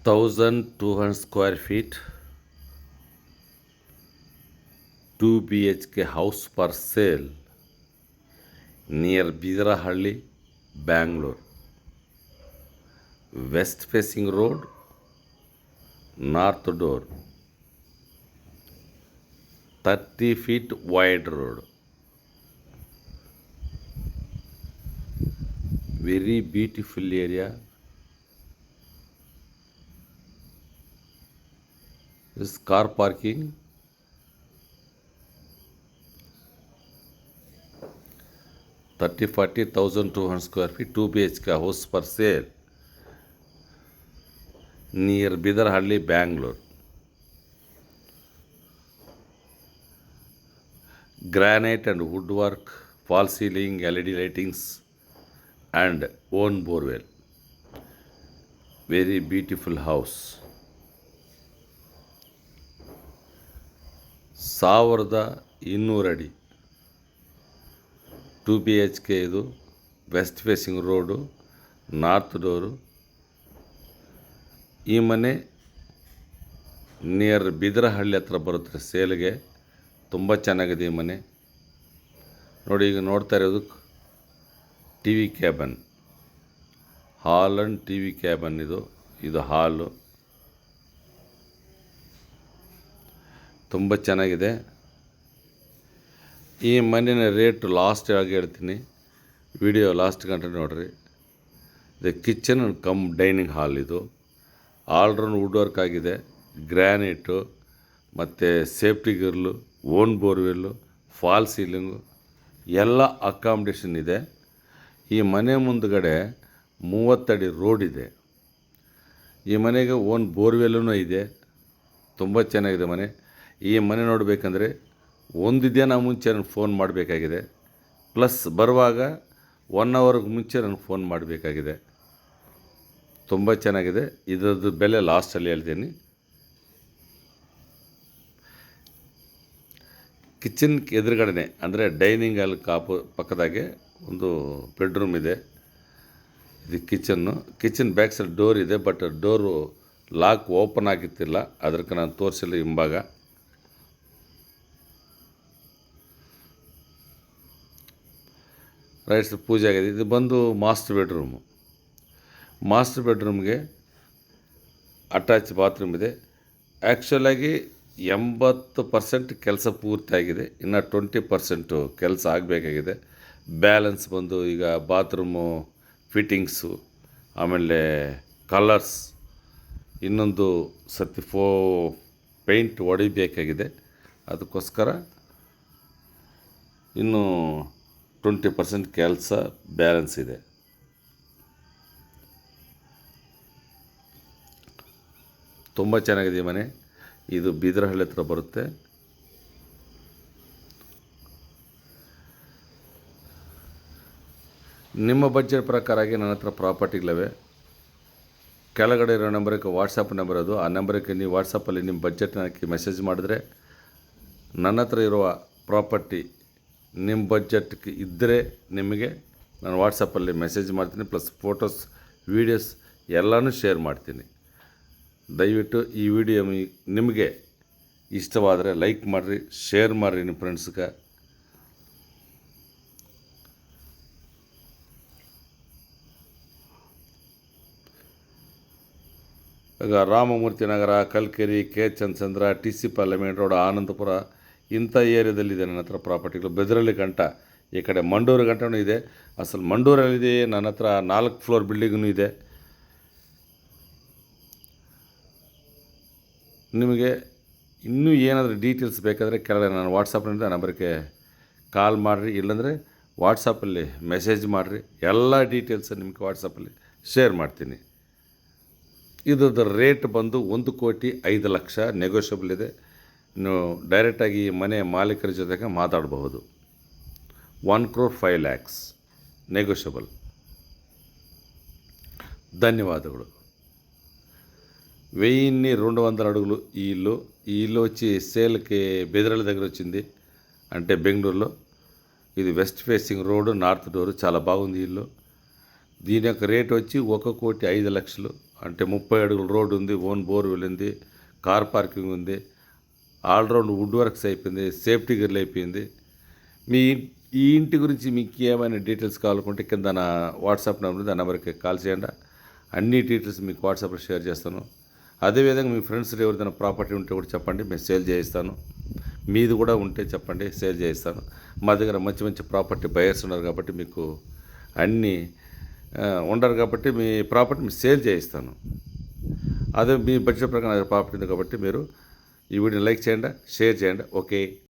1200 square feet, 2 BHK house for sale near Bidarahalli, Bangalore. West facing road, north door, 30 feet wide road. Very beautiful area. This car parking. 40,200 square feet, 2 BHK house for sale near Bidarahalli, Bangalore. Granite and woodwork, false ceiling, LED lightings, and own borewell. Very beautiful house. 1200 ಅಡಿ, 2 BHK. ಇದು west facing road, north door. ಈ ಮನೆ near Bidarahalli ಹತ್ರ ಬರುತ್ತೆ ಸೇಲ್ಗೆ. ತುಂಬ ಚೆನ್ನಾಗಿದೆ ಈ ಮನೆ. ನೋಡಿ, ಈಗ ನೋಡ್ತಾ ಇರೋದು T V cabin, hall and T V cabin. ಇದು ಹಾಲು. ತುಂಬ ಚೆನ್ನಾಗಿದೆ. ಈ ಮನೆಯ ರೇಟ್ ಲಾಸ್ಟ್ ಆಗಿ ಹೇಳ್ತೀನಿ, ವಿಡಿಯೋ ಲಾಸ್ಟ್ ಗಂಟೆ ನೋಡಿರಿ. ಇದು ಕಿಚನ್ ಕಮ್ ಡೈನಿಂಗ್ ಹಾಲ್. ಇದು ಆಲ್ರೌಂಡ್ ವುಡ್ ವರ್ಕ್ ಆಗಿದೆ, ಗ್ರ್ಯಾನೈಟು ಮತ್ತು safety grill, own borewell, fall ceiling ಎಲ್ಲ ಅಕಾಮಿಡೇಷನ್ ಇದೆ. ಈ ಮನೆ ಮುಂದುಗಡೆ 30 ಅಡಿ ರೋಡ್ ಇದೆ. ಈ ಮನೆಗೆ ಓನ್ ಬೋರ್ವೆಲ್ಲೂ ಇದೆ. ತುಂಬ ಚೆನ್ನಾಗಿದೆ ಮನೆ. ಈ ಮನೆ ನೋಡಬೇಕಂದ್ರೆ ಒಂದು ದಿನ ಮುಂಚೆ ನನಗೆ ಫೋನ್ ಮಾಡಬೇಕಾಗಿದೆ, ಪ್ಲಸ್ ಬರುವಾಗ 1 ಅವರ್ಗೆ ಮುಂಚೆ ನನಗೆ ಫೋನ್ ಮಾಡಬೇಕಾಗಿದೆ. ತುಂಬ ಚೆನ್ನಾಗಿದೆ. ಇದರದ್ದು ಬೆಲೆ ಲಾಸ್ಟಲ್ಲಿ ಹೇಳ್ತೀನಿ. ಕಿಚನ್ ಎದುರುಗಡೆ ಅಂದರೆ ಡೈನಿಂಗ್ ಹಾಲ್ ಪಕ್ಕದಾಗೆ ಒಂದು ಬೆಡ್ರೂಮ್ ಇದೆ. ಇದು ಕಿಚನ್ ಬ್ಯಾಕ್ ಸೈಡ್ ಡೋರ್ ಇದೆ, ಬಟ್ ಡೋರು ಲಾಕ್ ಓಪನ್ ಆಗಿತ್ತಿಲ್ಲ, ಅದಕ್ಕೆ ನಾನು ತೋರಿಸಿಲ್ಲ ಹಿಂಭಾಗ. ರೈಟ್ಸ್ ಪೂಜೆ ಆಗಿದೆ. ಇದು ಬಂದು ಮಾಸ್ಟರ್ ಬೆಡ್ರೂಮ್ಗೆ ಅಟ್ಯಾಚ್ ಬಾತ್ರೂಮ್ ಇದೆ. ಆ್ಯಕ್ಚುಲಾಗಿ 80% ಕೆಲಸ ಪೂರ್ತಿಯಾಗಿದೆ, ಇನ್ನು 20% ಕೆಲಸ ಆಗಬೇಕಾಗಿದೆ. ಬ್ಯಾಲೆನ್ಸ್ ಬಂದು ಈಗ ಬಾತ್ರೂಮು ಫಿಟ್ಟಿಂಗ್ಸು, ಆಮೇಲೆ ಕಲರ್ಸ್, ಇನ್ನೊಂದು ಸತಿ ಪೇಂಟ್ ಹೊಡಿಬೇಕಾಗಿದೆ. ಅದಕ್ಕೋಸ್ಕರ ಇನ್ನೂ 20% ಕೆಲಸ ಬ್ಯಾಲೆನ್ಸ್ ಇದೆ. ತುಂಬ ಚೆನ್ನಾಗಿದೆ ಮನೆ. ಇದು ಬೀದರಹಳ್ಳಿ ಹತ್ರ ಬರುತ್ತೆ. ನಿಮ್ಮ ಬಡ್ಜೆಟ್ ಪ್ರಕಾರವಾಗಿ ನನ್ನ ಹತ್ರ ಪ್ರಾಪರ್ಟಿಗಳಿವೆ. ಕೆಳಗಡೆ ಇರೋ ನಂಬರಿಗೆ ವಾಟ್ಸಪ್ ನಂಬರ್ ಅದು. ಆ ನಂಬರಿಗೆ ನೀವು ವಾಟ್ಸಪ್ಪಲ್ಲಿ ನಿಮ್ಮ ಬಡ್ಜೆಟ್ನ ಹಾಕಿ ಮೆಸೇಜ್ ಮಾಡಿದ್ರೆ ನನ್ನ ಹತ್ರ ಇರುವ ಪ್ರಾಪರ್ಟಿ ನಿಮ್ಮ ಬಡ್ಜೆಟ್ಗೆ ಇದ್ದರೆ ನಿಮಗೆ ನಾನು ವಾಟ್ಸಪ್ಪಲ್ಲಿ ಮೆಸೇಜ್ ಮಾಡ್ತೀನಿ, ಪ್ಲಸ್ ಫೋಟೋಸ್, ವೀಡಿಯೋಸ್ ಎಲ್ಲನೂ ಶೇರ್ ಮಾಡ್ತೀನಿ. ದಯವಿಟ್ಟು ಈ ವಿಡಿಯೋ ನಿಮಗೆ ಇಷ್ಟವಾದರೆ ಲೈಕ್ ಮಾಡಿರಿ, ಶೇರ್ ಮಾಡಿರಿ ನಿಮ್ಮ ಫ್ರೆಂಡ್ಸ್ಗೆ. ಈಗ ರಾಮಮೂರ್ತಿ ನಗರ, ಕಲ್ಕೆರೆ, ಕೆ ಚಂದ್ರಚಂದ್ರ, TC ಪಾರ್ಲಿಮೆಂಟ್ ರೋಡ್, ಆನಂದಪುರ ಇಂಥ ಏರಿಯಾದಲ್ಲಿದೆ ನನ್ನ ಹತ್ರ ಪ್ರಾಪರ್ಟಿಗಳು. ಬೆದರಳ್ಳಿ ಗಂಟ, ಈ ಕಡೆ ಮಂಡೂರು ಗಂಟನೂ ಇದೆ. ಅಸಲು ಮಂಡೂರಲ್ಲಿದೆ ನನ್ನ ಹತ್ರ 4 ಫ್ಲೋರ್ ಬಿಲ್ಡಿಂಗೂ ಇದೆ. ನಿಮಗೆ ಇನ್ನೂ ಏನಾದರೂ ಡೀಟೇಲ್ಸ್ ಬೇಕಾದರೆ ಕೆಳಗಡೆ ನಾನು ವಾಟ್ಸಪ್ನಿಂದ ನಂಬರ್ಗೆ ಕಾಲ್ ಮಾಡಿರಿ, ಇಲ್ಲಾಂದರೆ ವಾಟ್ಸಪ್ಪಲ್ಲಿ ಮೆಸೇಜ್ ಮಾಡಿರಿ. ಎಲ್ಲ ಡೀಟೇಲ್ಸ್ ನಿಮಗೆ ವಾಟ್ಸಪ್ಪಲ್ಲಿ ಶೇರ್ ಮಾಡ್ತೀನಿ. ಇದ್ರದ್ದು ರೇಟ್ ಬಂದು 1,05,00,000 ನೆಗೋಷಿಯಬಲ್ ಇದೆ. ನೀವು ಡೈರೆಕ್ಟಾಗಿ ಮನೆ ಮಾಲೀಕರ ಜೊತೆಗೆ ಮಾತಾಡಬಹುದು. 1,05,00,000 ನೆಗೋಷಿಯಬಲ್. ధన్యవాదాలు. 1200 అడుగులు ఈ ఇల్లు వచ్చి సేల్కి బెదిరల దగ్గర వచ్చింది, అంటే బెంగళూరులో. ఇది west facing road, north door. చాలా బాగుంది ఇల్లు. దీని యొక్క రేట్ వచ్చి 1,05,00,000. అంటే 30 అడుగుల రోడ్డు ఉంది, ఓన్ బోర్వెల్ ఉంది, కార్ పార్కింగ్ ఉంది, ఆల్రౌండ్ వుడ్ వర్క్స్ అయిపోయింది, సేఫ్టీ గిర్లు అయిపోయింది. మీ ఈ ఇంటి గురించి మీకు ఏమైనా డీటెయిల్స్ కావాలనుకుంటే కింద నా వాట్సాప్ నెంబర్ ఉంది, ఆ నెంబర్కి కాల్ చేయండి. అన్ని డీటెయిల్స్ మీకు వాట్సాప్లో షేర్ చేస్తాను. అదేవిధంగా మీ ఫ్రెండ్స్ ఎవరిదైనా ప్రాపర్టీ ఉంటే కూడా చెప్పండి, మేము సేల్ చేయిస్తాను. మీది కూడా ఉంటే చెప్పండి, సేల్ చేయిస్తాను. మా దగ్గర మంచి మంచి ప్రాపర్టీ బయర్స్ ఉన్నారు కాబట్టి మీకు అన్నీ ఉండరు కాబట్టి మీ ప్రాపర్టీ మీరు సేల్ చేయిస్తాను. అదే మీ బడ్జెట్ ప్రకారం ప్రాపర్టీ ఉంది కాబట్టి మీరు ఈ వీడియోని లైక్ చేయండి, షేర్ చేయండి. ఓకే.